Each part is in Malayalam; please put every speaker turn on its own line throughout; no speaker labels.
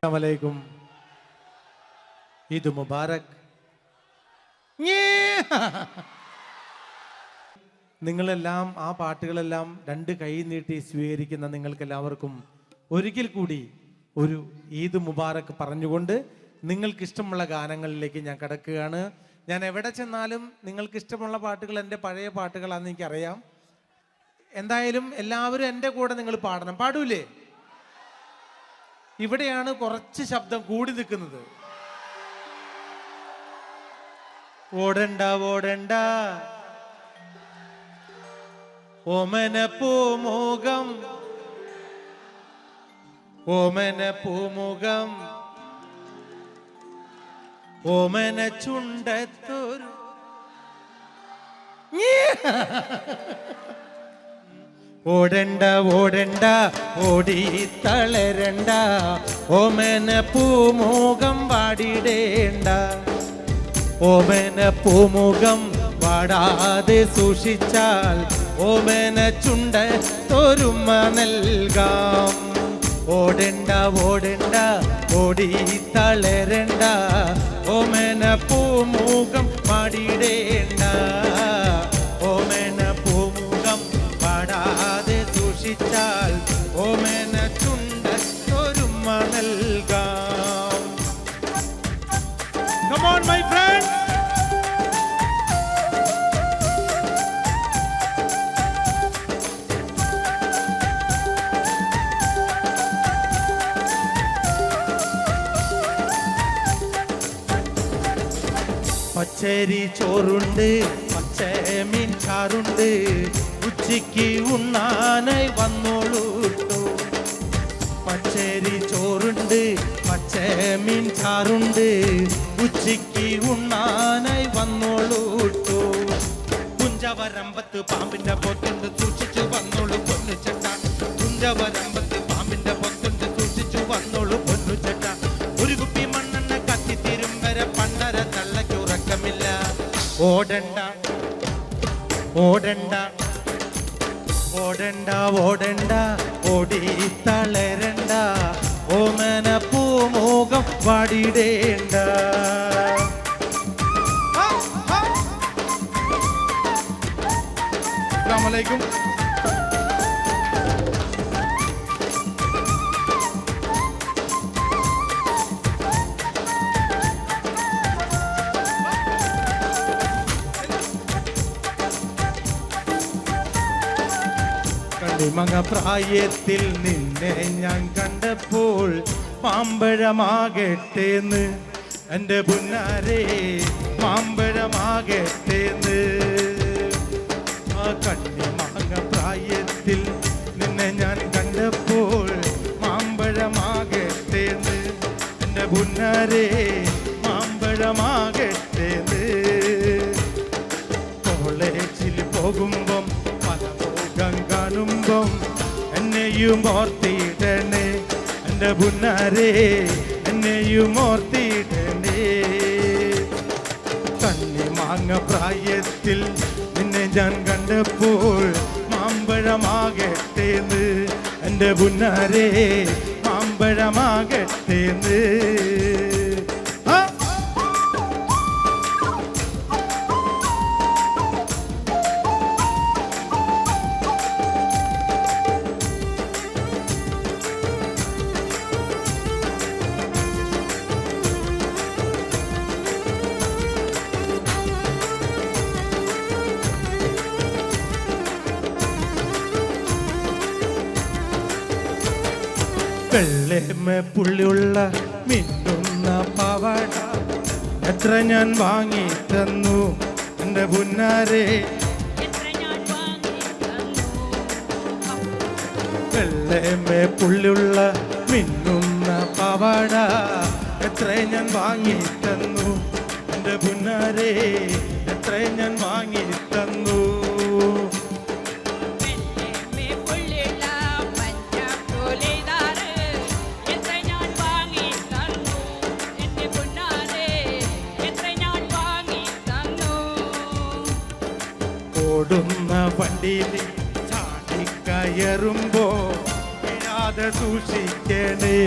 അസ്സലാമലൈക്കും. ഈദ് മുബാറക്. നിങ്ങളെല്ലാം ആ പാട്ടുകളെല്ലാം രണ്ട് കൈ നീട്ടി സ്വീകരിക്കുന്ന നിങ്ങൾക്കെല്ലാവർക്കും ഒരിക്കൽ കൂടി ഒരു ഈദ് മുബാറക് പറഞ്ഞുകൊണ്ട് നിങ്ങൾക്കിഷ്ടമുള്ള ഗാനങ്ങളിലേക്ക് ഞാൻ കടക്കുകയാണ്. ഞാൻ എവിടെ ചെന്നാലും നിങ്ങൾക്കിഷ്ടമുള്ള പാട്ടുകൾ എൻ്റെ പഴയ പാട്ടുകളാണെന്ന് എനിക്കറിയാം. എന്തായാലും എല്ലാവരും എൻ്റെ കൂടെ നിങ്ങൾ പാടണം. പാടൂലേ? ഇവിടെയാണ് കുറച്ച് ശബ്ദം കൂടി നിൽക്കുന്നത്. ഓടണ്ട ഓടണ്ട ഓമന പൂമുഖം ഓമന പൂമുഖം ഓമന ചുണ്ടത്തൊരു ഓടണ്ട ഓടണ്ട ഓടി തളരണ്ട ഓമന പൂമുഖം വാടിടേണ്ട ഓമന പൂമുഖം വാടാതെ സൂക്ഷിച്ചാൽ ഓമന ചുണ്ടത്തൊരുമ നൽകാം. ഓടണ്ട ഓടണ്ട ഓടി തളരണ്ട ഓമന പൂമുഖം വാടിടേണ്ട ഓമന പൂമുഖം വാടാതെ സൂക്ഷിച്ചാൽ ഓമന ചുണ്ടത്തൊരുമ നൽകാം. Come on my friends. പച്ചരി ചോറുണ്ട് പച്ചമീൻ ചാറുണ്ട് ഉച്ചയ്ക്ക് ഉണ്ണാനായി വന്നോളൂ. പച്ചരി ചോറുണ്ട് പച്ചമീൻ ചാറുണ്ട് ഉച്ചയ്ക്ക് ഉണ്ണാനായി വന്നോളൂ. കുഞ്ചവരമ്പത്ത് പാമ്പിന്റെ പൊത്തുണ്ട് സൂക്ഷിച്ചു വന്നോളൂ പൊന്നു ചേട്ട. കുഞ്ചവരമ്പത്ത് പാമ്പിന്റെ പൊത്തുണ്ട് സൂക്ഷിച്ചു വന്നോളൂ പൊന്നു ചേട്ട. ഒരു കുപ്പി മണ്ണെണ്ണ കത്തിത്തീരും വരെ പണ്ടര തള്ളയ്ക്ക് ഉറക്കമില്ല. ഓടണ്ട ഓടണ്ട ഓടണ്ട ഓടണ്ട ഓടി തളരണ്ട ഓമന പൂമുഖം വാടിടേണ്ട. അസ്സലാമലൈക്കും. കണ്ണിമങ്ങ പ്രായത്തിൽ നിന്നെ ഞാൻ കണ്ടപ്പോൾ മാമ്പഴമാകട്ടേന്ന് എൻ്റെ പുന്നാരേ മാമ്പഴമാകട്ടേന്ന്. ആ കണ്ണിമങ്ങ പ്രായത്തിൽ നിന്നെ ഞാൻ കണ്ടപ്പോൾ മാമ്പഴമാകട്ടേന്ന് എൻ്റെ പുന്നാരേ മാമ്പഴമാകട്ടേന്ന്. കോളേജിൽ പോകുമ്പം കാണുമ്പം എന്നെയും ഓർത്തിടണേ എൻ്റെ പുന്നാരേ എന്നെയും ഓർത്തിടണേ. കണ്ണിമാങ്ങ പ്രായത്തിൽ നിന്നെ ഞാൻ കണ്ടപ്പോൾ മാമ്പഴമാകട്ടേന്ന് എൻ്റെ പുന്നാരേ മാമ്പഴമാകട്ടേന്ന്. വെള്ളേമ പുള്ളിയുള്ള മിന്നുന്ന പാവാട എത്ര ഞാൻ വാങ്ങി തന്നു എൻ്റെ പുന്നാരേ. വെള്ളേമ പുള്ളിയുള്ള മിന്നുന്ന പാവാട എത്ര ഞാൻ വാങ്ങി തന്നു എൻ്റെ പുന്നാരേ എത്ര ഞാൻ വാങ്ങി തന്നു. ഓടുന്ന വണ്ടിയിൽ ചാടിക്കയറുമ്പോ വീഴാതെ സൂക്ഷിക്കണേ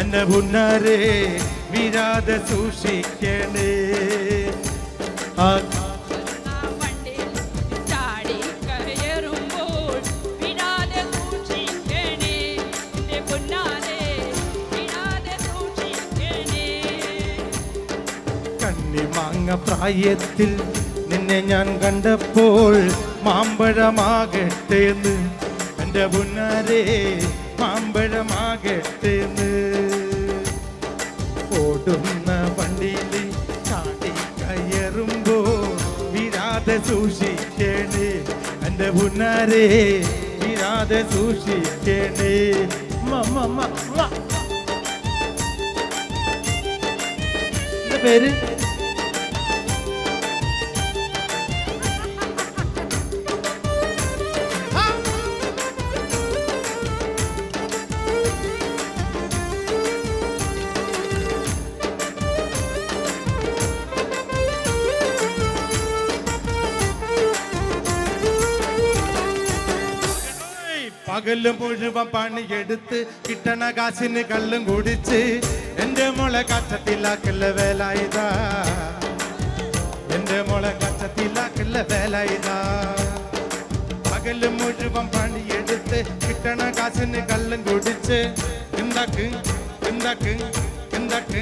എന്റെ പുന്നാരെ വീഴാതെ സൂക്ഷിക്കണേ. ആ കണ്ണിമാങ്ങ പ്രായത്തിൽ നിന്നെ ഞാൻ കണ്ടപ്പോൾ മാമ്പഴമാകട്ടേന്ന് എന്റെ പുന്നാരെ മാമ്പഴമാകട്ടേന്ന്. ഓടുന്ന വണ്ടിയിൽ ചാടി കയറുമ്പോ വീഴാതെ സൂക്ഷിക്കണേ എന്റെ പുന്നാരെ വീഴാതെ സൂക്ഷിക്കണേ. പേര് പകല് മുഴുവൻ പണിയെടുത്ത് കിട്ടണ കാശിന് കള്ളും കുടിച്ച് എന്റെ മോളെ കച്ചത്തിലാക്കല്ല വേലായുധാ. എന്റെ മോളെ കച്ചത്തിലാക്കല്ല വേലായുധാ. പകല് മുഴുവൻ പണിയെടുത്ത് കിട്ടണ കാശിന് കള്ളും കുടിച്ച് എന്താക്ക് എന്താക്ക് എന്താക്ക്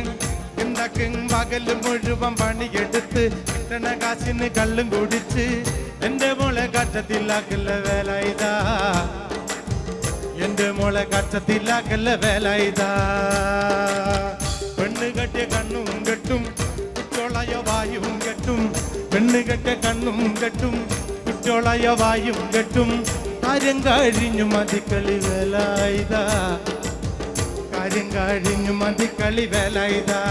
എന്താക്ക്. പകല് മുഴുവൻ പണിയെടുത്ത് കിട്ടണ കാശിന് കള്ളും കുടിച്ച് എന്റെ മോളെ കച്ചത്തിലാക്കല്ല വേലായുധാ. എന്റെ മോളെ കച്ചത്തിലാക്കല്ല വേലായുധാ. പെണ്ണ് കെട്ടിയ കണ്ണും കെട്ടും കുറ്റോളയ വായും കെട്ടും. പെണ്ണ് കെട്ടിയ കണ്ണും കെട്ടും കുറ്റോളയ വായും കെട്ടും. കാര്യം കഴിഞ്ഞു മതിക്കളി വേലായുധാ. കാര്യം കഴിഞ്ഞു മതിക്കളി വേലായുധാ.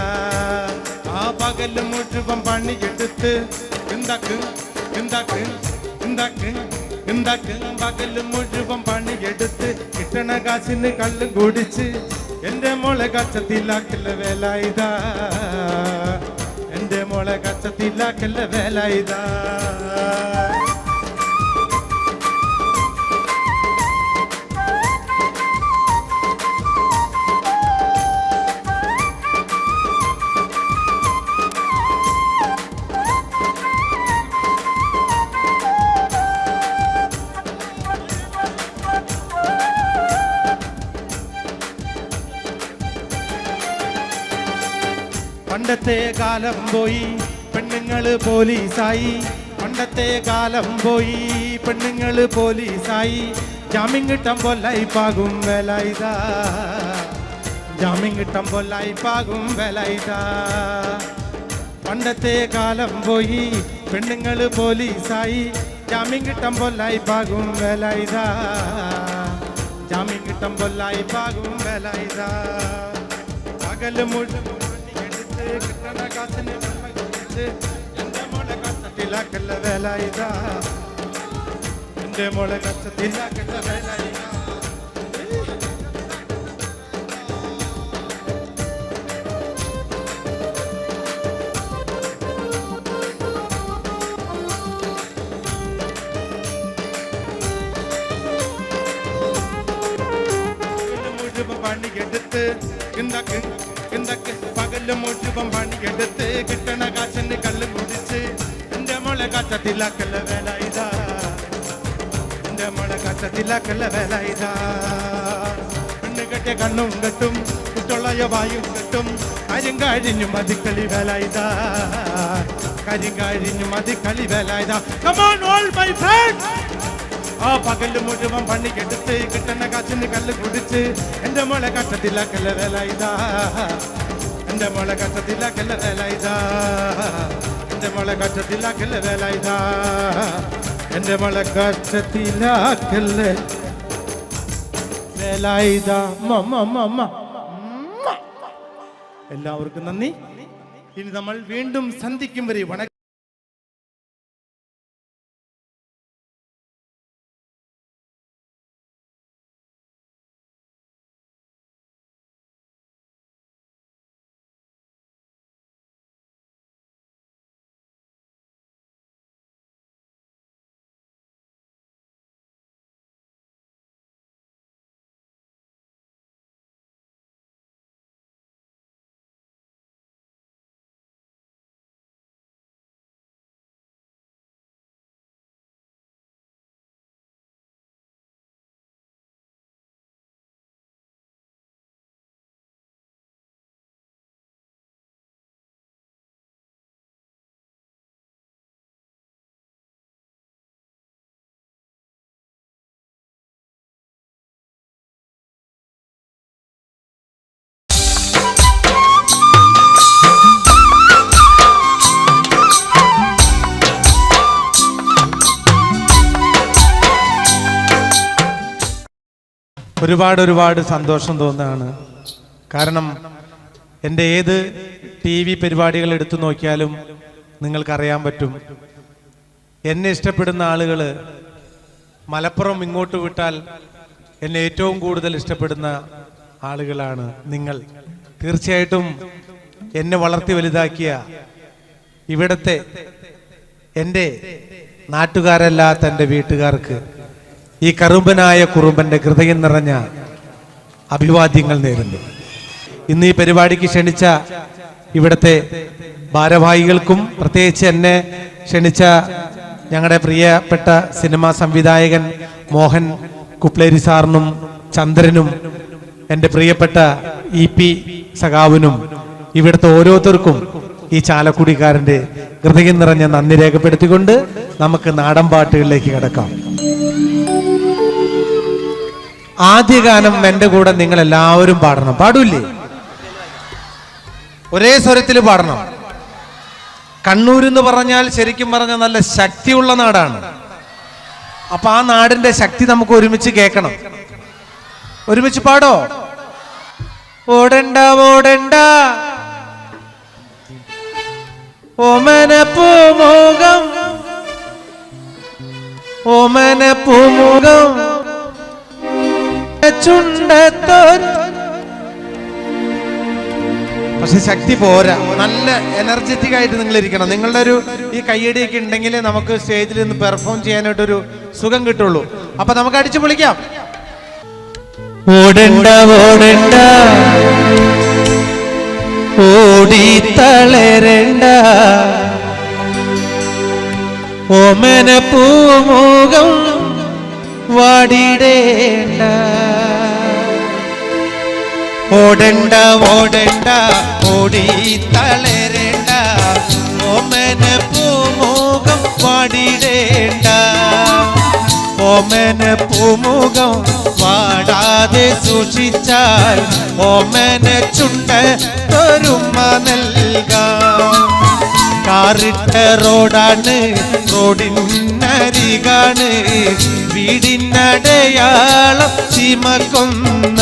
ആ പകല് മുഴുവൻ പണിയെടുത്ത് എന്താക്ക് എന്താക്ക് എന്താക്ക് എന്താക്ക്. പകല് മുഴുവൻ പണിയെടുത്ത് കിട്ടണ കാശിന് കള്ളും കുടിച്ച് എന്റെ മോളെ കച്ചത്തിലാക്കല്ല വേലായുധാ. എന്റെ മോളെ കച്ചത്തിലാക്കല്ല വേലായുധാ. പണ്ടത്തെ കാലം പോയി പെണ്ണുങ്ങള് പോലീസായി. പണ്ടത്തെ കാലം പോയി പെണ്ണുങ്ങള് പോലീസായി. ജാമ്യം കിട്ടാൻ പൊല്ലായി പാകും വേലായുധാ. ജാമ്യം കിട്ടാൻ പൊല്ലായി പാകും വേലായുധാ. പണ്ടത്തെ കാലം പോയി പെണ്ണുങ്ങള് പോലീസായി. ജാമ്യം കിട്ടാൻ പൊല്ലായി പാകും വേലായുധാ. ജാമ്യം കിട്ടാൻ പൊല്ലായി പാകും വേലായുധാ. പകല് മുഴുവൻ കിട്ടണ കാശിന് എന്റെ മോളെ കച്ചത്തിലാക്കല്ല വേലായുധാ. എന്റെ മോളെ കച്ചത്തിലാക്കല്ല വേലായുധാ. മുഴുവൻ പണിയെടുത്ത് എന്താക്ക് എന്താക്ക്. പകല് മുഴുവൻ പണിയെടുത്ത് കിട്ടണ കാശിന് കള്ളും കുടിച്ച് എന്റെ മോളെ കച്ചത്തിലാക്കല്ല വേലായുധാ. എന്റെ മോളെ കച്ചത്തിലാക്കല്ല വേലായുധാ. പെണ്ണ് കെട്ടിയ കണ്ണും കെട്ടും കുട്ടോളയ വായും കെട്ടും. കാര്യം കഴിഞ്ഞു മതിക്കളി വേലായുധാ. കാര്യം കഴിഞ്ഞു മതിക്കളി വേലായുധാ. Come on all my friends. ആ പകല് മുഴുവൻ പണിയെടുത്ത് കിട്ടണ കാശിന് കല്ല് കുടിച്ച് എന്റെ മോളെ കച്ചത്തിലാക്കല്ല വേലായുധാ. എന്റെ മോളെ കച്ചത്തിലാക്കല്ല വേലായുധാ. എന്റെ മോളെ കച്ചത്തിലാക്കല്ല വേലായുധാ. എന്റെ മോളെ കച്ചത്തിലാക്കല്ല വേലായുധാ. എല്ലാവർക്കും നന്ദി. ഇനി നമ്മൾ വീണ്ടും സന്ധിക്കും വരെ ഒരുപാട് സന്തോഷം തോന്നുകയാണ്. കാരണം എൻ്റെ ഏത് TV പരിപാടികൾ എടുത്തു നോക്കിയാലും നിങ്ങൾക്കറിയാൻ പറ്റും, എന്നെ ഇഷ്ടപ്പെടുന്ന ആളുകൾ മലപ്പുറം ഇങ്ങോട്ട് വിട്ടാൽ എന്നെ ഏറ്റവും കൂടുതൽ ഇഷ്ടപ്പെടുന്ന ആളുകളാണ് നിങ്ങൾ. തീർച്ചയായിട്ടും എന്നെ വളർത്തി വലുതാക്കിയ ഇവിടത്തെ എൻ്റെ നാട്ടുകാരല്ലാത്ത എൻ്റെ വീട്ടുകാർക്ക് ഈ കറുമ്പനായ കുറുമ്പൻ്റെ ഹൃദയം നിറഞ്ഞ അഭിവാദ്യങ്ങൾ നേരുന്നു. ഇന്ന് ഈ പരിപാടിക്ക് ക്ഷണിച്ച ഇവിടുത്തെ ഭാരവാഹികൾക്കും പ്രത്യേകിച്ച് എന്നെ ക്ഷണിച്ച ഞങ്ങളുടെ പ്രിയപ്പെട്ട സിനിമാ സംവിധായകൻ മോഹൻ കുപ്ലേരി സാറിനും ചന്ദ്രനും എൻ്റെ പ്രിയപ്പെട്ട EP സഖാവിനും ഇവിടുത്തെ ഓരോരുത്തർക്കും ഈ ചാലക്കുടിക്കാരൻ്റെ ഹൃദയം നിറഞ്ഞ നന്ദി രേഖപ്പെടുത്തിക്കൊണ്ട് നമുക്ക് നാടൻ പാട്ടുകളിലേക്ക് കിടക്കാം. ആദ്യ ഗാനം എൻ്റെ കൂടെ നിങ്ങൾ എല്ലാവരും പാടണം. പാടൂല്ലേ? ഒരേ സ്വരത്തിൽ പാടണം. കണ്ണൂർ എന്ന് പറഞ്ഞാൽ ശരിക്കും പറഞ്ഞാൽ നല്ല ശക്തിയുള്ള നാടാണ്. അപ്പൊ ആ നാടിന്റെ ശക്തി നമുക്ക് ഒരുമിച്ച് കേൾക്കണം. ഒരുമിച്ച് പാടോ? ഓടണ്ട ഓടണ്ട ഓമനപ്പൂമുഖം ഓമനപ്പൂമുഖം ചുണ്ടത്തോർ. പക്ഷെ ശക്തി പോരാ, നല്ല എനർജറ്റിക് ആയിട്ട് നിങ്ങൾ ഇരിക്കണം. നിങ്ങളുടെ ഒരു ഈ കയ്യടിയൊക്കെ ഉണ്ടെങ്കിൽ നമുക്ക് സ്റ്റേജിൽ നിന്ന് പെർഫോം ചെയ്യാനായിട്ടൊരു സുഖം കിട്ടുള്ളൂ. അപ്പൊ നമുക്ക് അടിച്ചു പൊളിക്കാം. ഓടണ്ട ഓടണ്ട ഓടി തളരണ്ട ഓമന പൂമുഖം വാടിടേണ്ട. ഓടണ്ട ഓടണ്ട ഓടി തളരണ്ട ഓമന പൂമുഖം വാടിടേണ്ട. ഓമന പൂമുഖം വാടാതെ സൂക്ഷിച്ചാൽ ഓമന ചുണ്ട തൊരുമ നൽകാം. കാറിട്ട റോഡാണ്, റോഡിനരികാണ്, വീടിനടയാളം ചുമക്കുന്ന.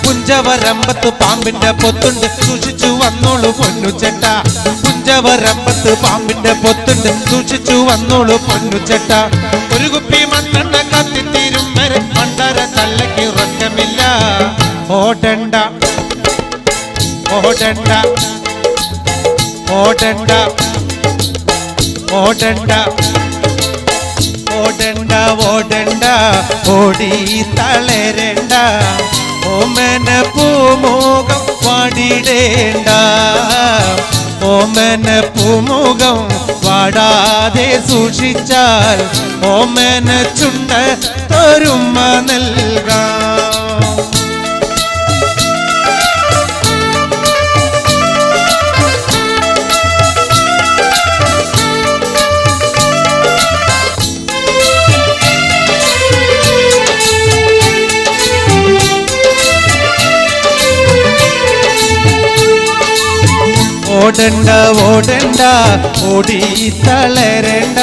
പുഞ്ചവരമ്പത്ത് പാമ്പിന്റെ പൊത്തുണ്ട്, സൂക്ഷിച്ചു വന്നോളൂ പൊന്നുചെട്ട. പുഞ്ചവരമ്പത്ത് പാമ്പിന്റെ പൊത്തുണ്ട്, സൂക്ഷിച്ചു വന്നോളൂ പൊന്നുചെട്ട. ഒരു കുപ്പി മണ്ണെണ്ണ കത്തിത്തീരും വരെ മണ്ടര തല്ലയ്ക്ക് ഉറക്കമില്ല. ഓടണ്ട ഓടണ്ട ഓടണ്ട ഓടണ്ട ഓടണ്ട ഓടണ്ട ഓടി തളരണ്ട ഓമന പൂമുഖം വാടിടേണ്ട. ഓമന പൂമുഖം വാടാതെ സൂക്ഷിച്ചാൽ ഓമന ചുണ്ട തൊരുമ നൽകാം. ഓടണ്ട ഓടണ്ട ഓടി തളരണ്ട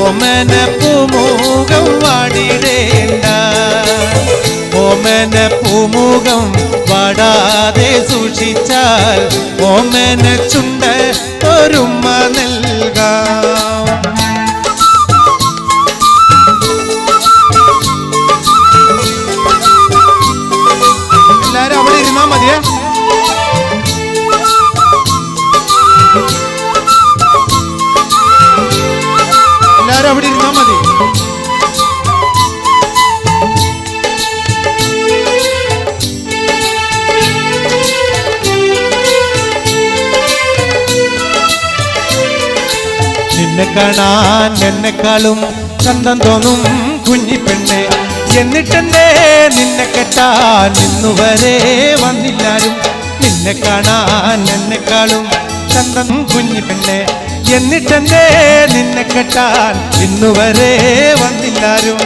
ഓമന പൂമുഖം വാടിടേണ്ട. ഓമന പൂമുഖം വാടാതെ സൂക്ഷിച്ചാൽ ഓമന ചുണ്ട ഒരുമ നൽകാം. എല്ലാരും അവിടെ ഇരുന്നാ മതിയേ. എല്ലാരും അവിടെ ഇരുന്നാ മതി. നിന്നെ കാണാൻ എന്നെക്കാളും ചന്തം തോന്നും കുഞ്ഞിപ്പെണ്ണെ, എന്നിട്ടെന്തേ നിന്നെ കെട്ടാൻ ഇന്നുവരെ വന്നില്ലാരും. നിന്നെ കാണാൻ എന്നെക്കാളും ചന്തം കുഞ്ഞിപ്പെണ്ണെ, എന്നിട്ടെന്തേ നിന്നെ കെട്ടാൻ ഇന്നുവരെ വന്നില്ലാരും.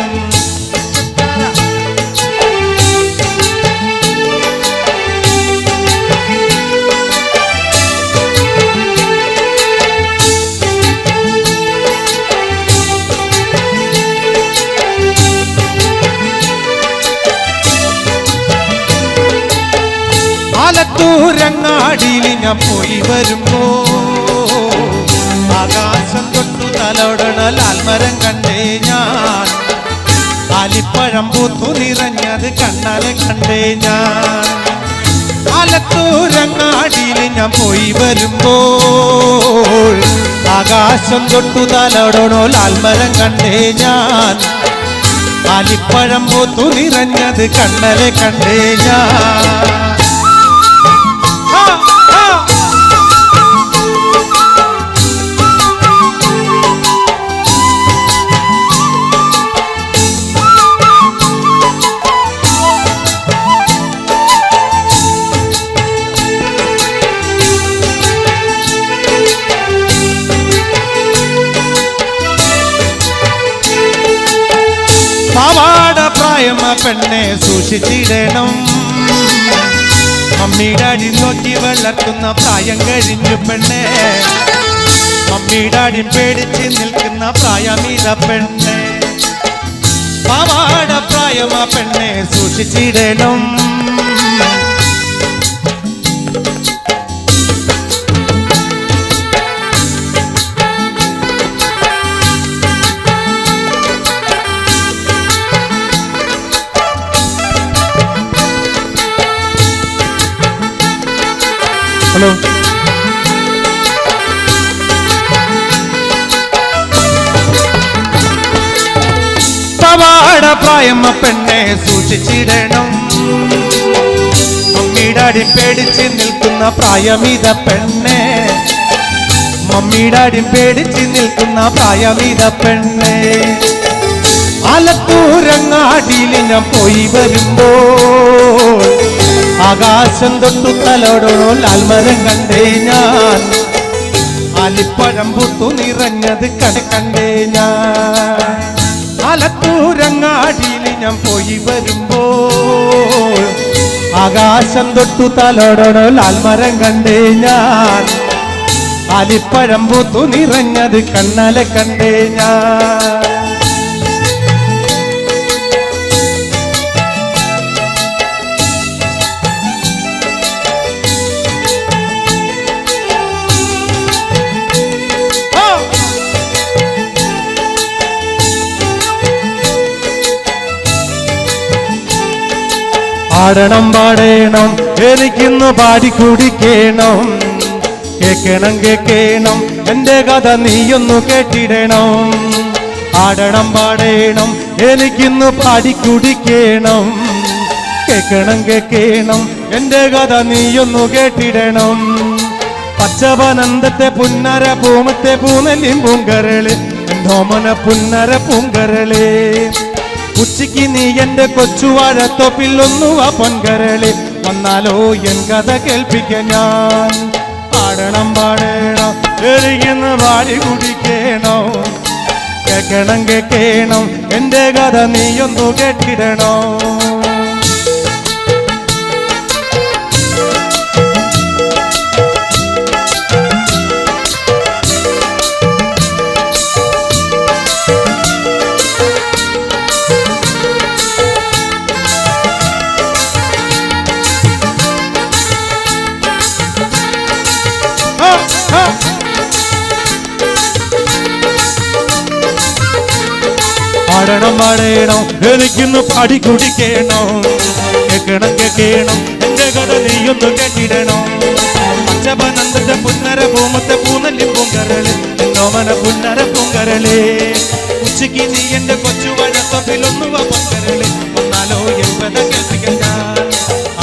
ആലത്തൂരങ്ങാടിയിൽ ഞാൻ പോയി വരുമ്പോ ആകാശം തൊട്ടു തലോടണ ലാൽമരം കണ്ടേ ഞാൻ. ആലിപ്പഴം പൂത്തു നിറഞ്ഞത് കണ്ണാലെ കണ്ടേ ഞാൻ. ആലത്തൂരങ്ങാടിയിൽ ഞാൻ പോയി വരുമ്പോൾ ആകാശം തൊട്ടു തലോടണോ ലാൽമരം കണ്ടേ ഞാൻ. ആലിപ്പഴം പൂത്തു നിറഞ്ഞത് കണ്ണാലെ കണ്ടേ ഞാൻ. പാവാട പ്രായമ പെണ്ണെ സൂക്ഷിച്ചിടണം. മമ്മിയുടെ നോക്കി വളർത്തുന്ന പ്രായം കഴിഞ്ഞു പെണ്ണെ. മമ്മിയുടെ പേടിച്ച് നിൽക്കുന്ന പ്രായമീത പെണ്ണെ. പാവാട പ്രായമ പെണ്ണെ സൂക്ഷിച്ചിടണം. ഹലോ, പാവാട പ്രായമ പെണ്ണെ സൂക്ഷിച്ചിടണം. മമ്മിയുടെ പേടിച്ച് നിൽക്കുന്ന പ്രായമീത പെണ്ണെ. മമ്മിയുടെ പേടിച്ച് നിൽക്കുന്ന പ്രായമീത പെണ്ണെ. ആലത്തൂരങ്ങാടിയിൽ ഞാൻ പോയി വരുമ്പോൾ ആകാശം തൊട്ടു തലോടണോ ലാൽമരം കണ്ടേ ഞാൻ. ആലിപ്പഴം പൂത്തു നിറഞ്ഞത് കണ്ടേ ഞാൻ. ആലത്തൂരങ്ങാടിയിൽ ഞാൻ പോയി വരുമ്പോൾ ആകാശം തൊട്ടു തലോടണോ ലാൽമരം കണ്ടേ ഞാൻ. ആലിപ്പഴം പൂത്തു നിറഞ്ഞത് കണ്ണാലെ കണ്ടേ ഞാൻ. ആടണം പാടേണം എനിക്കിന്ന് പാടിക്കുടിക്കണം. കേക്കണം കേക്കണം എന്റെ കഥ നീയൊന്നു കേട്ടിടണം. ആടണം പാടേണം എനിക്കിന്ന് പാടിക്കുടിക്കണം. കേക്കണം കേക്കണം എന്റെ കഥ നീയൊന്നു കേട്ടിടണം. പച്ചവനന്തത്തെ പുന്നര പൂമത്തെ പൂനെല്ലിൻ പൂങ്കരള് എന്തോമന പുന്നര പൂങ്കരള്. ഉച്ചയ്ക്ക് നീ എന്റെ കൊച്ചുവാഴത്തോപ്പിൽ ഒന്നുവാ പൊൻകരളി വന്നാലോ എൻ കഥ കേൾപ്പിക്കാൻ ഞാൻ. പാടണം പാടണം എരികുന്ന് പാടി കുടിക്കണോ. കേക്കണം കേക്കണം എന്റെ കഥ നീയൊന്നു കേട്ടിടണോ. പാടണം പാടണം എനിക്കിന്ന് പാടി കുടിക്കണം. കേക്കണം കേക്കണം എന്റെ കഥ നീയൊന്നു കേട്ടിടണോ. പച്ചപനന്തത്തെ പുന്നര പൂമത്തെ പൂനെല്ലിൻ പൂങ്കരള് എന്നോമന പുന്നര പൂങ്കരള്. ഉച്ചയ്ക്ക് നീ എന്റെ കൊച്ചുവഴത്തൊപ്പിലൊന്നുവ പൊങ്കരള് വന്നാലോ എൻ കഥ കേൾപ്പിക്കാൻ ഞാൻ.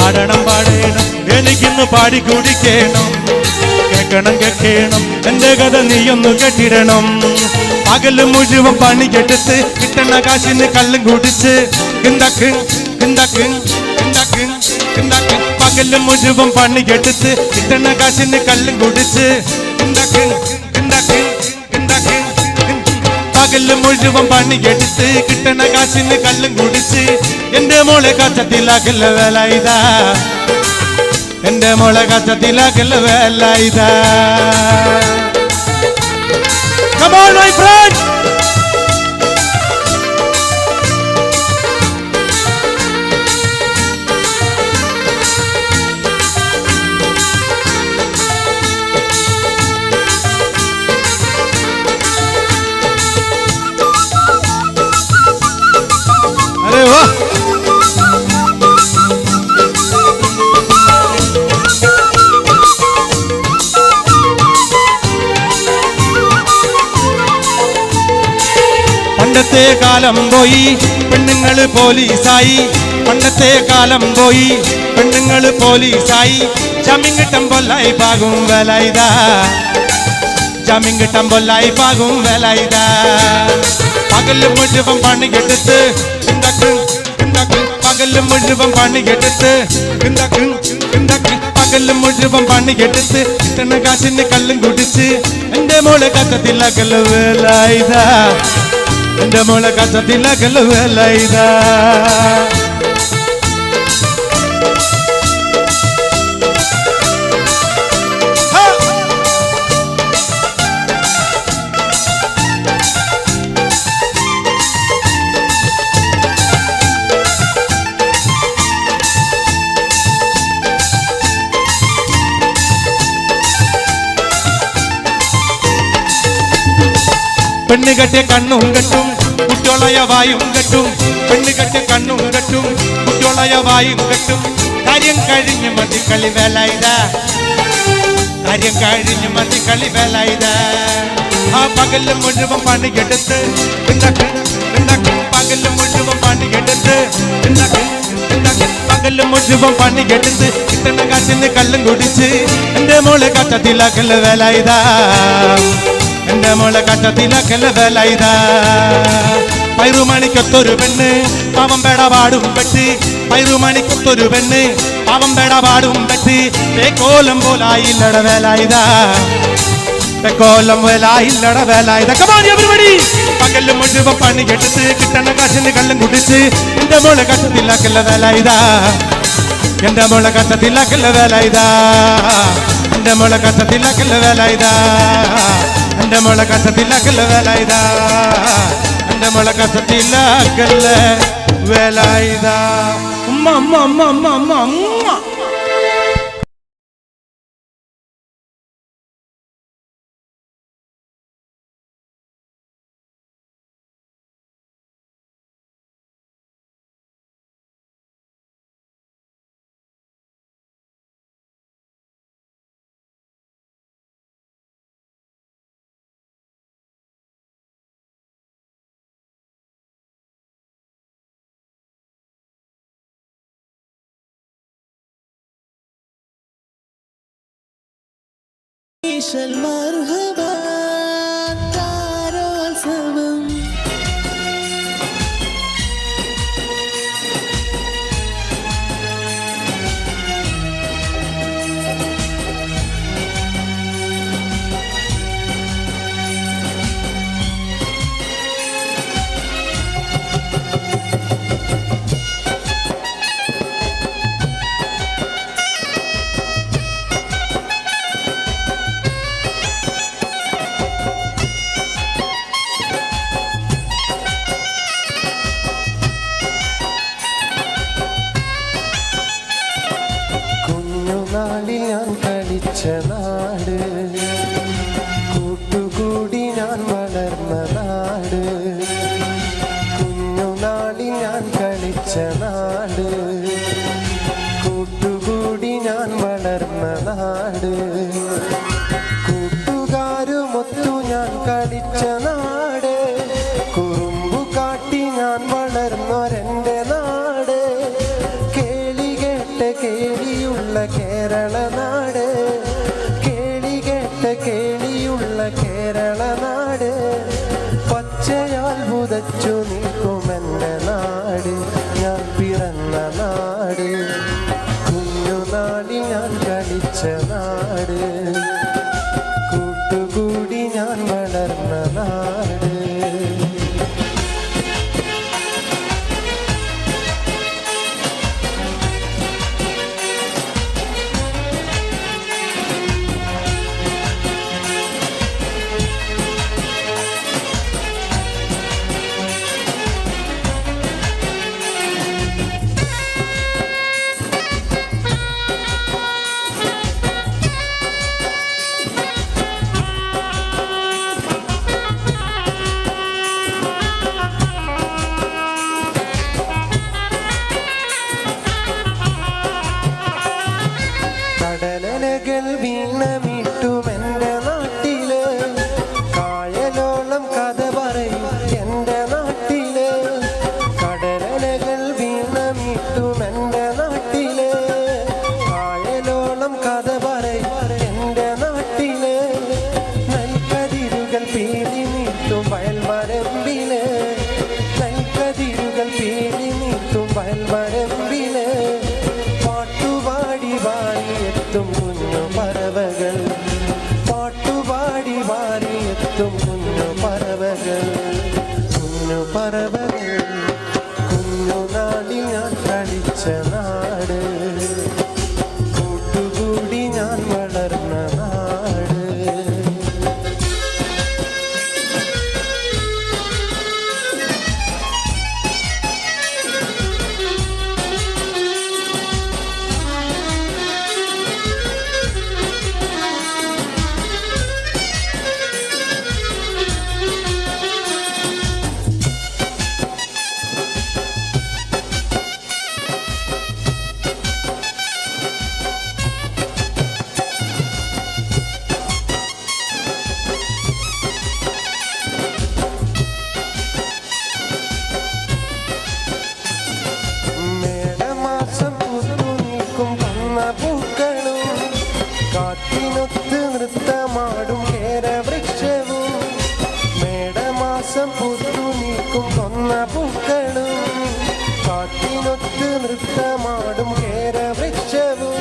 ആടണം പാടണം എനിക്കിന്ന് പാടി കുടിക്കണം. കേക്കണം കേക്കണം എന്റെ കഥ നീയൊന്നു കേട്ടിടണം. പകല് മുഴുവൻ പണിയെടുത്ത് കിട്ടണ കാശിന് കള്ളും കുടിച്ച് പകല് മുഴുവൻ പണിയെടുത്ത് കിട്ടണ കാശിന് കള്ളും കുടിച്ച് പകല് മുഴുവൻ പണിയെടുത്ത് കിട്ടണ കാശിന് കള്ളും കുടിച്ച് എന്റെ മോളെ കച്ചത്തിലാക്കല്ല വേല ഇതാ. എന്റെ മോളെ കച്ചത്തിലാക്കല്ല വേല ഇതാ. Come on, my friend!
പണ്ടത്തെ കാലം പോയി പെണ്ണുങ്ങള് പോലീസായി, പണ്ടത്തെ കാലം പോയി പെണ്ണുങ്ങള് പോലീസായി. ജാമ്യം കിട്ടുമ്പോൾ ലൈഫാകും വേലായുധാ, ജാമ്യം കിട്ടുമ്പോൾ ലൈഫാകും വേലായുധാ. പകല് മുഴുവൻ പണിയെടുത്ത് പകല് മുഴുവൻ പണിയെടുത്ത് പകല് മുഴുവൻ പണിയെടുത്ത് കിട്ടണ കാശിന് കല്ലും കുടിച്ച് എന്റെ മോളെ കത്തത്തില്ല വേലായുധാ, എന്റെ മോളെ കത്തത്തില്ല വേലായുധാ. പെണ്ണ് കെട്ടിയ കണ്ണും കെട്ടും കുട്ടിയോളയ വായും കെട്ടും, പെണ്ണ് കെട്ടിയ കണ്ണും കെട്ടും കുട്ടിയോളയ വായും കെട്ടും. കാര്യം കഴിഞ്ഞ് മതി കളി വേലായുധാ, കാര്യം കഴിഞ്ഞ് മതി കളി വേലായുധാ. ആ പകല് മുഴുവൻ പണിയെടുത്ത് പകല് മുഴുവൻ പണിയെടുത്ത് പകല് മുഴുവൻ പണിയെടുത്ത് കിട്ടണ കാശിന് കള്ളും കുടിച്ച് എന്റെ മോളെ കത്തത്തിലാക്കല്ല വേലായുധാ, എന്റെ മോളെ കട്ടത്തിലാക്കല്ല വേലായുധാ. പൈറുമണിക്കൊത്തൊരു പെണ്ണ് പാവം പേടപാടും പെട്ട്, പൈറുമണിക്കൊത്തൊരു പെണ്ണ് പാവം പേടപാടും പെട്ട് കോലം പോലായില്ലട വേലായുധാ, കോലം വേലായില്ലട വേലായുധാ. പകല് മുഴുവൻ പണിയെടുത്ത് കിട്ടണ കാശിന് കള്ളും കുടിച്ച് എന്റെ മോളെ കട്ടത്തിലാക്കല്ല വേലായുധാ, എന്റെ മോളെ കട്ടത്തിലാക്കല്ല വേലായുധാ, എന്റെ മോളെ കട്ടത്തിലാക്കല്ല വേലായുധാ, എന്റെ മോളെ കട്ടത്തിലാക്കല്ല വേലായുധാ, എന്റെ മോളെ കട്ടത്തിലാക്കല്ല വേലായുധാ. ഉമ്മ ഉമ്മ ഉമ്മ ഉമ്മ ഉമ്മ ഉമ്മ.
മർഹബാ താരോത്സവം ഞാൻ കളിച്ച നാട്, കൂട്ടുകൂടി ഞാൻ വളർന്ന നാട്, കുഞ്ഞുനാളിൽ ഞാൻ കളിച്ച നാട്, കൂട്ടുകൂടി ഞാൻ വളർന്ന നാട്, കൂട്ടുകാരുമൊത്തു ഞാൻ കളിച്ച നാട്, കുറുമ്പു കാട്ടി ഞാൻ വളർന്നൊരെൻ്റെ നാട്, കേളി കേട്ട കേളിയുള്ള കേരള നാട്, കേളി കേട്ട കേളിയുള്ള കേരള നാട്, പച്ചയാൽ പുതച്ചു നിൽക്കുമെൻ്റെ നാട്, ഞാൻ പിറന്ന നാട്, കുഞ്ഞുനാളിൽ ഞാൻ കളിച്ച നാട്, കൂട്ടുകൂടി ഞാൻ വളർന്ന നാട്. വരമ്പില് പാട്ടുപാടി പാടിയെത്തും കുഞ്ഞു പറവകൾ, പാട്ടുപാടി പാടിയെത്തും കുഞ്ഞു പറവകൾ, കുഞ്ഞു പറവകൾ. കുഞ്ഞു നാടിൽ ഞാൻ കളിച്ച നാട്, കൂട്ടുകൂടി ഞാൻ വളർന്ന നാട്. മേടമാസം പൂത്തു നിൽക്കും പൂക്കളും, കാറ്റിനൊത്ത് നൃത്തമാടും കേരവൃക്ഷവും. മേടമാസം പൂത്തു നിൽക്കും പൂക്കളും, കാറ്റിനൊത്ത് നൃത്തമാടും കേരവൃക്ഷവും.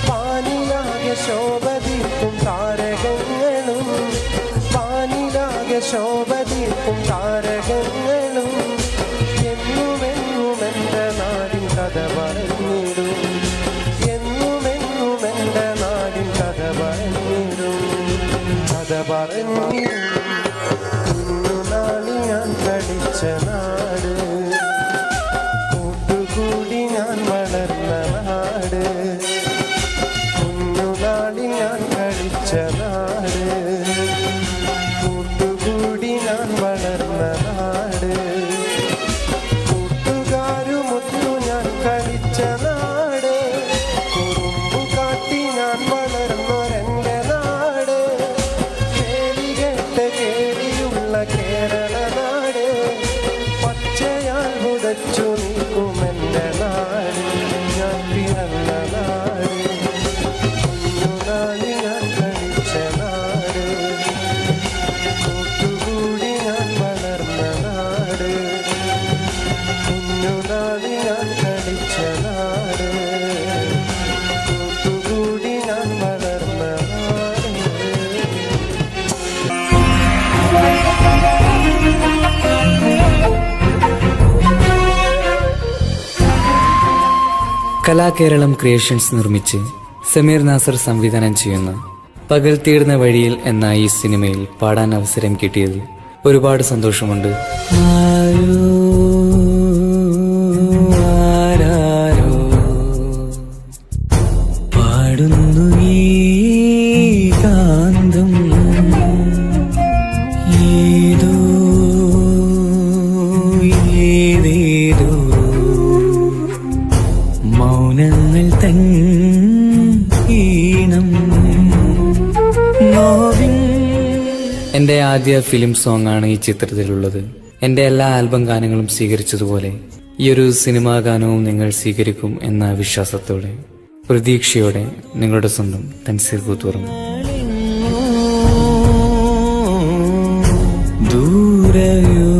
പാനിലാകെ ശോഭതീർക്കും താരകങ്ങളും, പാനിലാകെ ശോഭതീർക്കും താരകങ്ങളും. എന്നുമെന്നുമെൻ്റെ നാടിൻ കഥ പറഞ്ഞിടും, എന്നുമെന്നുമെൻ്റെ നാടിൻ കഥ പറഞ്ഞിടും, കഥ പറഞ്ഞിടും. കുഞ്ഞുനാളിൽ ഞാൻ കളിച്ച നാട്, കൂട്ടുകൂടി ഞാൻ വളർന്ന നാട്, കുഞ്ഞുനാളിൽ ഞാൻ കളിച്ച നാട്, കൂട്ടുകൂടി ഞാൻ വളർന്ന നാട്. കൂട്ടുകാരുമൊത്തു ഞാൻ കളിച്ച നാട്, കുറുമ്പു കാട്ടി ഞാൻ വളർന്നൊരെൻ്റെ നാട്. കേളികേട്ട കേളിയുള്ള കേരള നാട്, പച്ചയാൽ പുതച്ചു നിൽക്കുമെൻ്റെ നാട്, ഞാൻ പിറന്ന നാട്. കുഞ്ഞുനാളിൽ ഞാൻ കളിച്ച നാട്, കൂട്ടുകൂടി ഞാൻ വളർന്ന നാട്, കുഞ്ഞുനാളിൽ ഞാൻ കളിച്ച നാട്, കൂട്ടുകൂടി ഞാൻ വളർന്ന നാട്.
കലാകേരളം ക്രിയേഷൻസ് നിർമ്മിച്ച് സമീർ നാസർ സംവിധാനം ചെയ്യുന്ന പകൽ തീർന്ന വഴിയിൽ എന്ന ഈ സിനിമയിൽ പാടാൻ അവസരം കിട്ടിയത് ഒരുപാട് സന്തോഷമുണ്ട്. ആരാരോ പാടുന്നു ഈ കാന്തം, ഏതോ ഏതേതോ മൗനങ്ങൾ തൻ ഈണം. എന്റെ ആദ്യ ഫിലിം സോങ് ആണ് ഈ ചിത്രത്തിലുള്ളത്. എന്റെ എല്ലാ ആൽബം ഗാനങ്ങളും സ്വീകരിച്ചതുപോലെ ഈ ഒരു സിനിമാ ഗാനവും നിങ്ങൾ സ്വീകരിക്കും എന്ന വിശ്വാസത്തോടെ പ്രതീക്ഷയോടെ നിങ്ങളുടെ സ്വന്തം Thanseer Koothuparamba. ദൂരയോ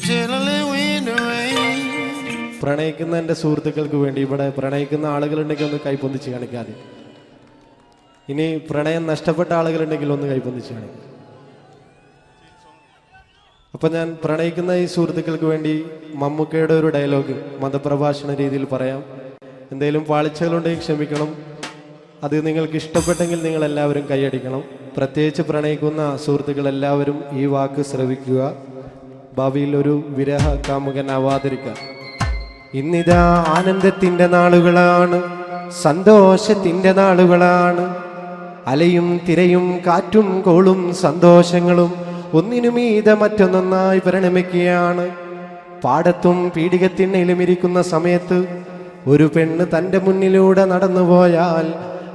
chilly wind rain.
പ്രണയിക്കുന്ന എൻ്റെ സുഹൃത്തുക്കൾക്ക് വേണ്ടി ഇവിടെ പ്രണയിക്കുന്ന ആളുകളുണ്ടെങ്കിൽ ഒന്ന് കൈപ്പൊന്നിച്ച് കാണിക്കാതെ. ഇനി പ്രണയം നഷ്ടപ്പെട്ട ആളുകളുണ്ടെങ്കിൽ ഒന്ന് കൈപ്പൊന്നിച്ച് കാണിക്കാം. അപ്പം ഞാൻ പ്രണയിക്കുന്ന ഈ സുഹൃത്തുക്കൾക്ക് വേണ്ടി മമ്മൂക്കയുടെ ഒരു ഡയലോഗ് മതപ്രഭാഷണ രീതിയിൽ പറയാം. എന്തെങ്കിലും പാളിച്ചകളുണ്ടെങ്കിൽ ക്ഷമിക്കണം. അത് നിങ്ങൾക്ക് ഇഷ്ടപ്പെട്ടെങ്കിൽ നിങ്ങൾ എല്ലാവരും കൈയടിക്കണം. പ്രത്യേകിച്ച് പ്രണയിക്കുന്ന സുഹൃത്തുക്കൾ എല്ലാവരും ഈ വാക്ക് ശ്രവിക്കുക. ഭാവിയിൽ ഒരു വിരഹ കാമുകനാവാതിരിക്കുക. ഇന്നിതാ ആനന്ദത്തിൻ്റെ നാളുകളാണ്, സന്തോഷത്തിൻ്റെ നാളുകളാണ്. അലയും തിരയും കാറ്റും കോളും സന്തോഷങ്ങളും ഒന്നിനുമീത മറ്റൊന്നൊന്നായി പരിണമിക്കുകയാണ്. പാടത്തും പീഡികത്തിണ്ണയിലും ഇരിക്കുന്ന സമയത്ത് ഒരു പെണ്ണ് തൻ്റെ മുന്നിലൂടെ നടന്നുപോയാൽ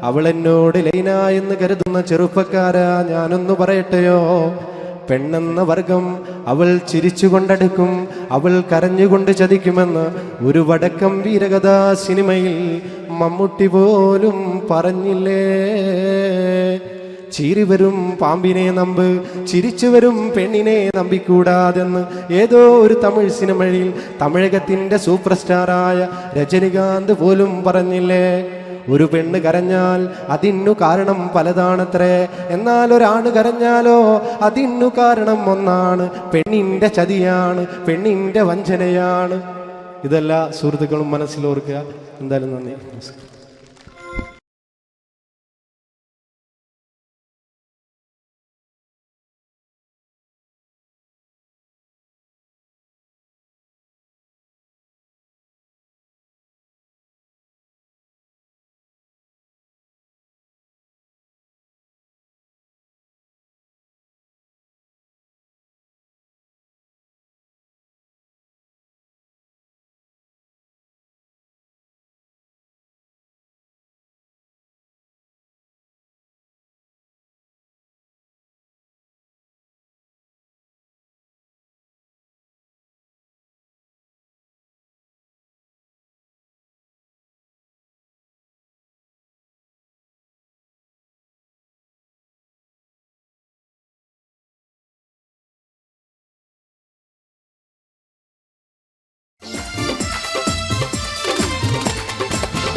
അവൾ എന്നോട് ലൈന എന്ന് കരുതുന്ന ചെറുപ്പക്കാരാ, ഞാനൊന്നു പറയട്ടെയോ, പെണ്ണെന്ന വർഗം അവൾ ചിരിച്ചുകൊണ്ടടുക്കും, അവൾ കരഞ്ഞുകൊണ്ട് ചതിക്കുമെന്ന് ഒരു വടക്കം വീരകഥാ സിനിമയിൽ മമ്മൂട്ടി പോലും പറഞ്ഞില്ലേ. ചീറിവരും പാമ്പിനെ നമ്പ്, ചിരിച്ചു വരും പെണ്ണിനെ നമ്പിക്കൂടാതെന്ന് ഏതോ ഒരു തമിഴ് സിനിമയിൽ തമിഴകത്തിൻ്റെ സൂപ്പർ സ്റ്റാറായ രജനികാന്ത് പോലും പറഞ്ഞില്ലേ. ഒരു പെണ്ണ് കരഞ്ഞാൽ അതിനു കാരണം പലതാണത്രേ, എന്നാൽ ഒരാണ് കരഞ്ഞാലോ അതിനു കാരണം ഒന്നാണ്. പെണ്ണിൻ്റെ ചതിയാണ്, പെണ്ണിൻ്റെ വഞ്ചനയാണ്. ഇതെല്ലാ സുഹൃത്തുക്കളും മനസ്സിലോർക്കുക. എന്തായാലും നന്ദി, നമസ്കാരം.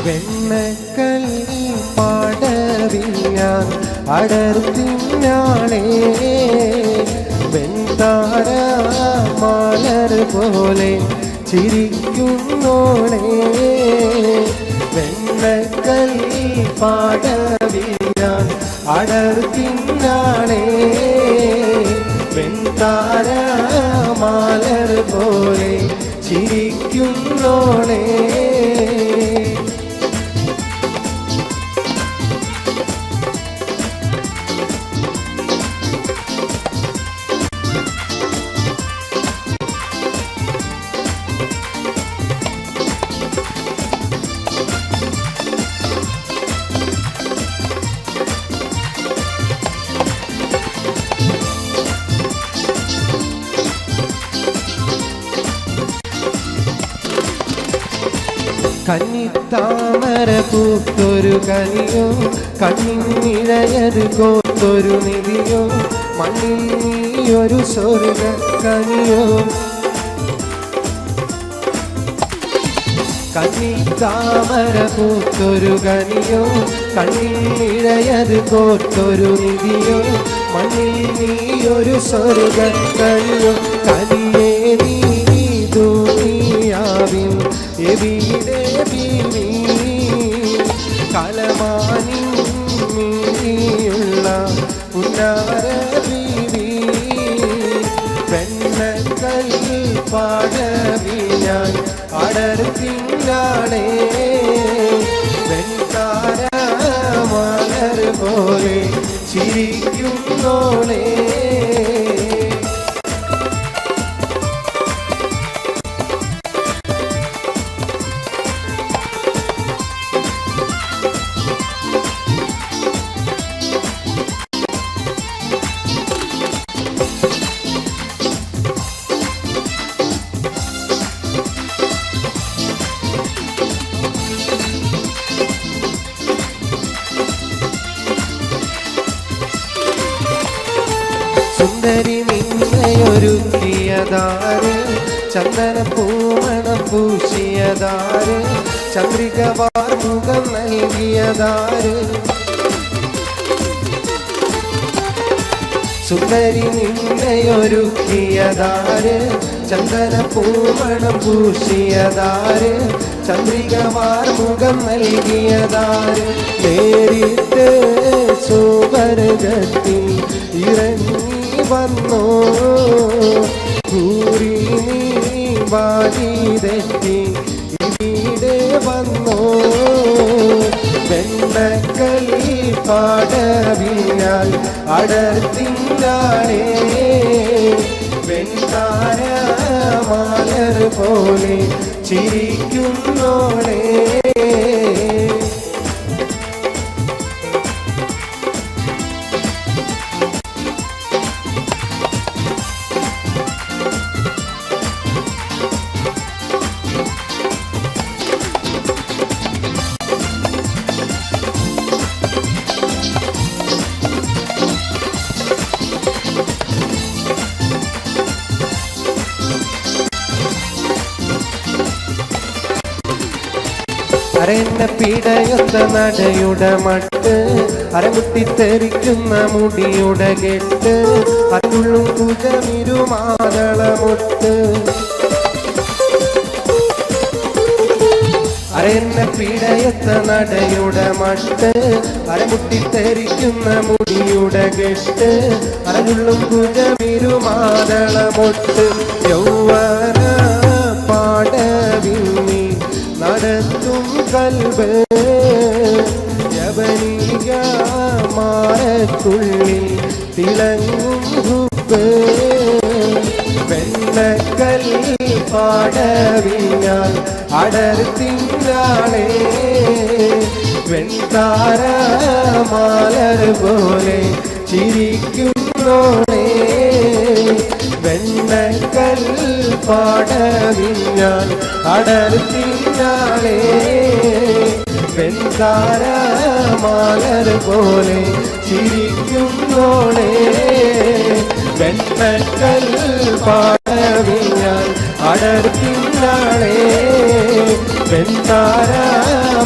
വെണ്ണക്കല്ലി പാടവിഞ്ഞാൻ അടർത്തിഞ്ഞാളേ, വെൺതാര മാലർ പോലെ ചിരിക്കുന്നോളേ. വെണ്ണക്കല്ലി പാടവിഞ്ഞാൻ അടർത്തിഞ്ഞാളേ, വെൺതാര മാലർ പോലെ ചിരിക്കുന്നോളേ. കന്നിത്താമര പൂത്തൊരു കനിയോ, കണ്ണിനിഴയത് കോത്തൊരു നിധിയോ, മണ്ണിൽ നീയൊരു സ്വർഗ കനിയോ. കന്നിത്താമര പൂത്തൊരു കനിയോ, കണ്ണിനിഴയത് കോത്തൊരു നിധിയോ, മണ്ണിൽ നീയൊരു സ്വർഗ കനിയോ. കനിയേ നീ ദുനിയാവിൻ എവിടെ ബീവി, കലമാനിയുള്ള പുന്നാര ബീവി. പെണ്ണക്കല്ല് പാടവിഞ്ഞാൻ അടർത്തിങ്കാളേ, വെൺതാര മലർ പോലെ ചിരിക്കുന്നോളേ. സുന്ദരി നിന്നയൊരുക്കിയതാര്, ചന്ദന പൂമണം പൂശിയതാര് ചന്ദ്രിക വാർമുഖം നൽകിയതാര് സുന്ദരി നിന്നെയൊരുക്കിയതാര് ചന്ദന പൂമണം പൂശിയതാര് ചന്ദ്രിക വാർമുഖം നൽകിയതാര് നേരിട്ട് സുവർഗത്തിൽ ഇറങ്ങി വന്നോ കൂറി നീ വാരി തെറ്റി ഇവിടെ വന്നോ വെണ്ണക്കളി പാടവിനാൽ അടർത്തിനാളേ വെണ്ണാര മാലർ പോലെ ചിരിക്കുന്നോളേ അരന്നെ പിടയൊത്ത നടയുടെ മട്ട് അരമുട്ടിത്തെറിക്കുന്ന മുടിയുടെ കെട്ട് അതുള്ളും കുജമിരുമാതളമൊട്ട് അരന്നെ പിടയൊത്ത നടയുടെ മട്ട് അരമുട്ടിത്തെറിക്കുന്ന മുടിയുടെ കെട്ട് അതുള്ളും കുജമിരുമാതളമൊട്ട് യൗവന പാടവിന്നി നടത്തും കൽബ് യവനിക മാറത്തുള്ളിൽ തിളങ്ങും ഹുബ് വെണ്ണക്കൽ പാടവിനാൽ അടർത്തിനാളേ വെൺതാര മാലർ പോലെ ചിരിക്കുന്നോളേ വെണ്ണക്കൽ പാടവിനാൽ അടർത്തിനാളേ വെൺതാര മാലർ പോലെ ചിരിക്കുന്നോളേ വെണ്ണക്കൽ പാടവിനാൽ അടർത്തിനാളേ വെൺതാര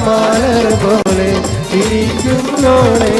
മാലർ പോലെ ചിരിക്കുന്നോളേ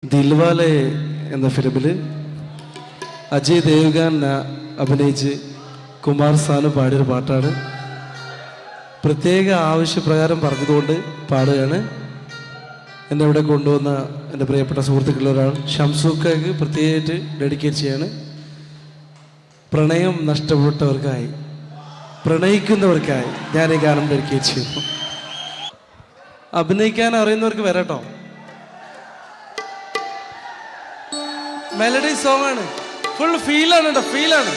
ദിൽവാലെ എന്ന ഫിലിമിൽ അജയ് ദേവ്ഗൻ അഭിനയിച്ച് കുമാർ സാനു പാടിയൊരു പാട്ടാണ്. പ്രത്യേക ആവശ്യപ്രകാരം പറഞ്ഞതുകൊണ്ട് പാടുകയാണ്. എന്നെ ഇവിടെ കൊണ്ടുവന്ന എൻ്റെ പ്രിയപ്പെട്ട സുഹൃത്തുക്കളിലൊരാൾ ഷംസൂക്കയ്ക്ക് പ്രത്യേകിച്ച് ഡെഡിക്കേറ്റ് ചെയ്യാണ്. പ്രണയം നഷ്ടപ്പെട്ടവർക്കായി, പ്രണയിക്കുന്നവർക്കായി ഞാൻ ഈ ഗാനം ഡെഡിക്കേറ്റ് ചെയ്യുന്നു. അഭിനയിക്കാൻ അറിയുന്നവർക്ക് വരാട്ടോ. മെലഡി സോങ് ആണ്, ഫുൾ ഫീലാണ് കേട്ടോ, ഫീലാണ്.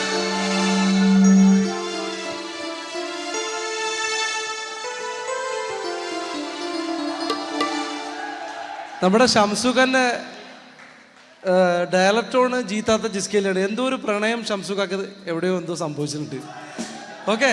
നമ്മുടെ ഷംസുഖന്റെ ഡയലക്ടോണ് ജീത്താത്ത ജിസ്കയിലാണ്. എന്തോ ഒരു പ്രണയം ഷംസുഖക്ക് എവിടെയോ എന്തോ സംഭവിച്ചിട്ടുണ്ട്. ഓക്കെ,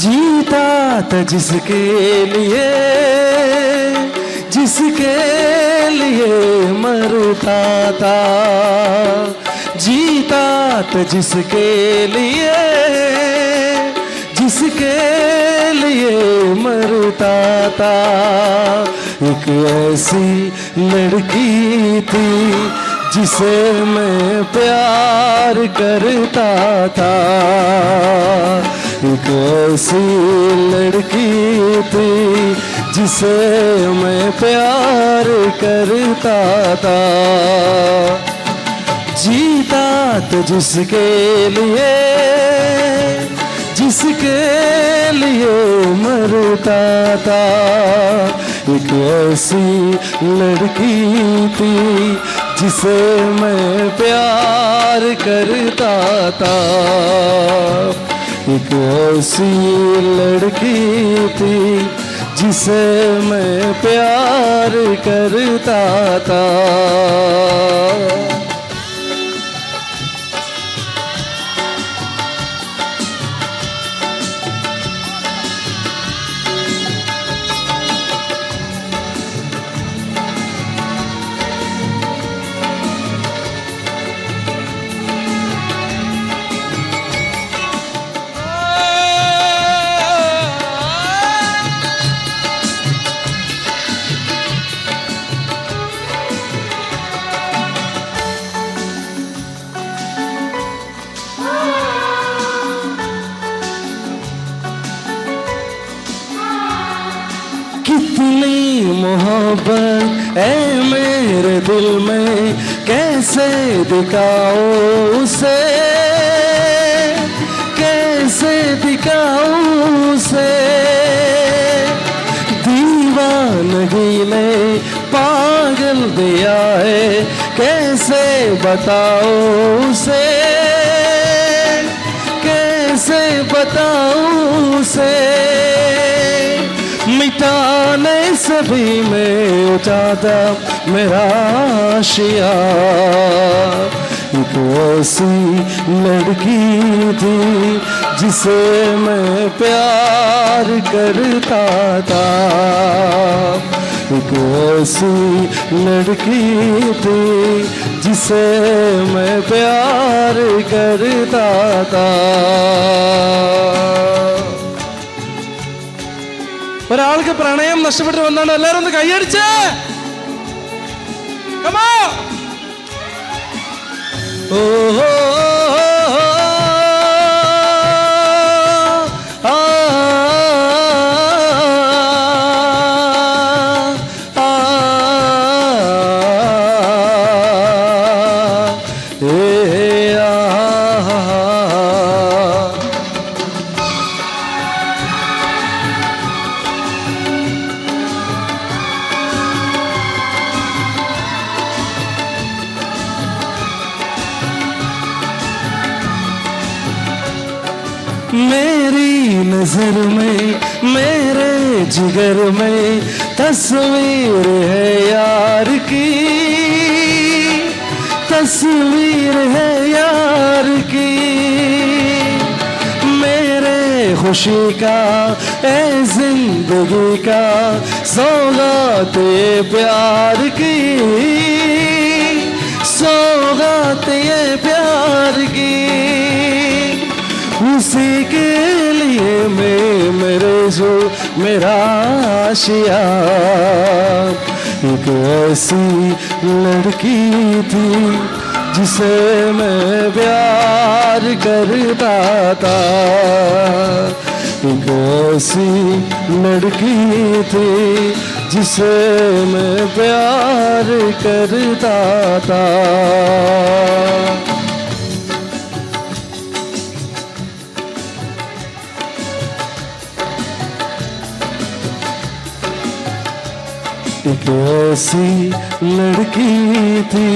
जीता था जिसके लिए मरता था, जीता था जिसके लिए मरता था। एक ऐसी लड़की थी जिसे मैं प्यार करता था, एक ऐसी लड़की थी जिसे मैं प्यार करता था। जीता तो जिसके लिए मरता था। एक ऐसी लड़की थी जिसे मैं प्यार करता था, एक ऐसी लड़की थी जिसे मैं प्यार करता था। कितनी मोहब्बत है मेरे दिल में,
कैसे दिखाऊं उसे, कैसे दिखाऊं उसे, दीवानगी ने पागल दिया है, कैसे बताऊं उसे, कैसे बताऊं उसे, मिटाने से भी मैं उठाता मेरा आशिया। एक ऐसी लड़की थी जिसे मैं प्यार करता था, एक ऐसी लड़की थी जिसे मैं प्यार करता था।
ഒരാൾക്ക് പ്രണയം നഷ്ടപ്പെട്ടു വന്നാണ്. എല്ലാവരും ഒന്ന് കൈയടിച്ച്. Come on.
ഓ मेरी नजर में, मेरे जिगर में तस्वीर है यार की, तस्वीर है यार की, मेरे खुशी का ए जिंदगी का सौगात ये प्यार की, सौगात ये प्यार की, उसी के लिए मेरे जो मेरा आशिया। एक ऐसी लड़की थी जिसे मैं प्यार करता था, एक ऐसी लड़की थी जिसे मैं प्यार करता था। एक ऐसी लड़की थी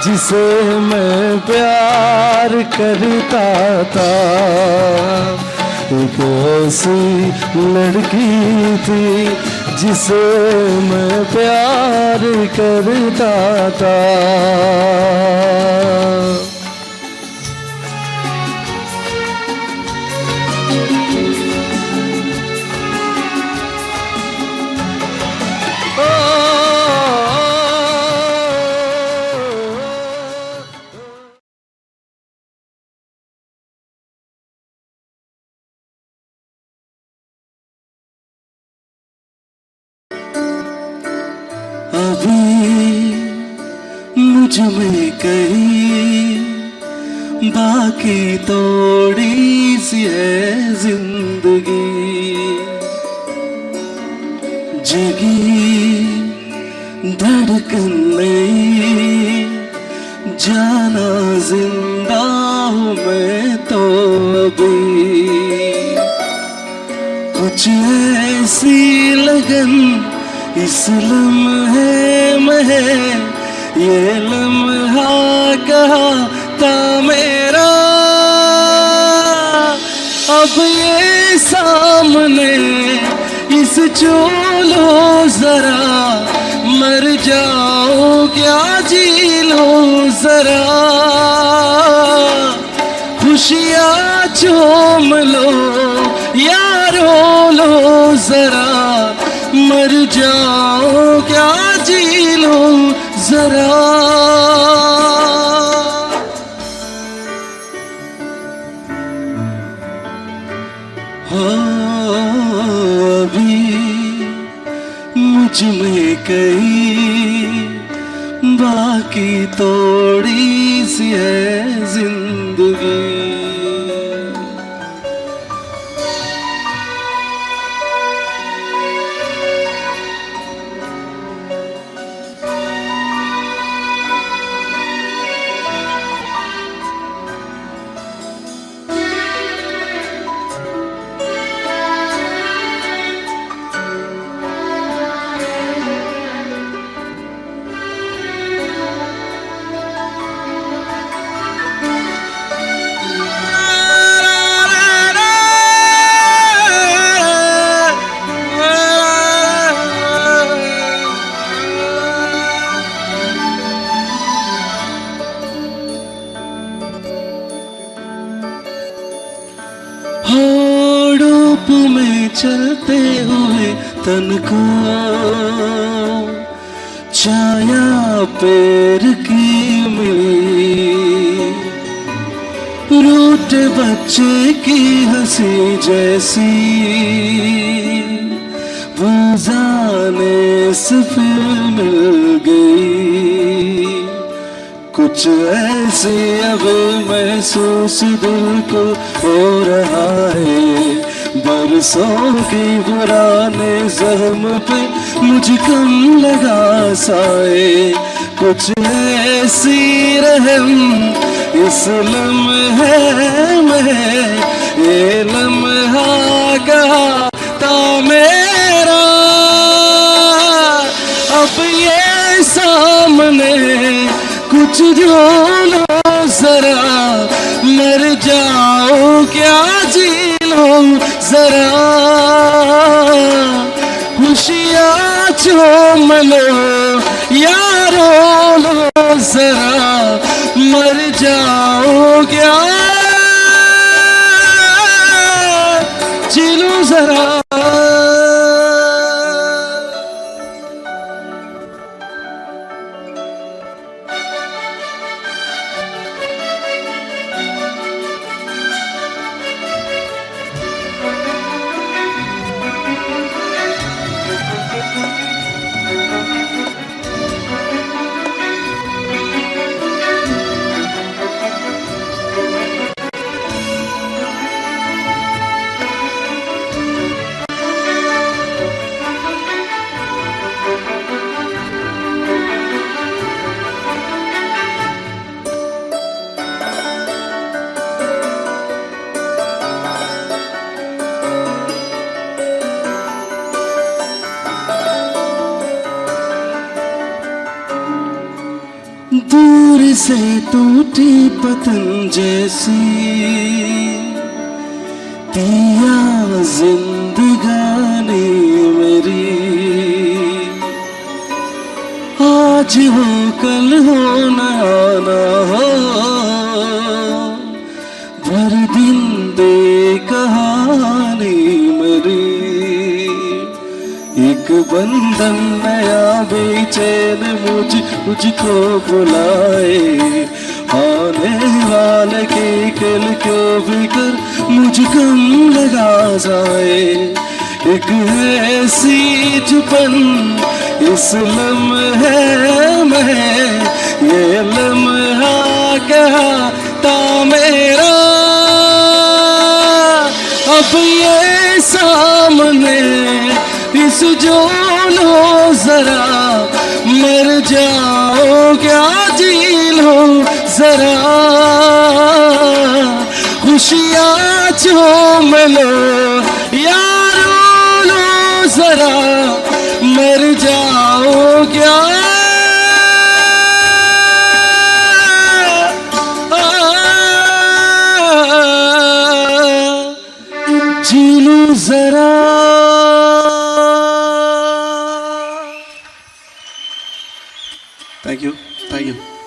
जिसे मैं प्यार करता था, एक ऐसी लड़की थी जिसे मैं प्यार करता था। मुझ में कहीं बाकी थोड़ी सी है जिंदगी, जगी धड़कन नहीं जाना जिंदा हूँ मैं तो अभी, कुछ ऐसी लगन इस लम्हे में है, ये लम्हा कहा था मेरा, अब ये सामने इस चोलो जरा, मर जाओ क्या जी लो जरा, खुशियाँ चूम लो यारो लो जरा, मर जाओ क्या जी लो जरा। अभी मुझ में कहीं बाकी थोड़ी सी है जिंदगी। में चलते हुए तन को छाया पैर की मिली, रूठे बच्चे की हंसी जैसी बुझाने से फिर मिल गई। कुछ ऐसे अब महसूस दिल को हो रहा है, बरसों की पुराने जख्म पे मुझे कम लगा साए। कुछ ऐसी रहम इस लम्हे में, ये लम्हा कहा था मेरा, अब ये सामने कुछ जो लो जरा, मर जाओ क्या जी लो जरा, खुशियाँ चूम लो यारो लो जरा, मर जाओ क्या जी लो जरा। दूर से टूटी पतंग जैसी दिया जिंदगानी मेरी, आज हो कल हो ना हो, भर दिन दे कहानी मेरी। एक बंधन नया बेचैन मुझको बुलाए, आने वाले के कल को भी कर मुझ कम लगा जाए। एक ऐसी चुपन इस लम्हे में, ये लम्हा कहा था मेरा, अब ये सामने इस जो लो जरा, मर जाओ क्या जी लो जरा, खुशियाँ चूम लो यारो लो जरा, मर जाओ क्या जी लो जरा। Thank you.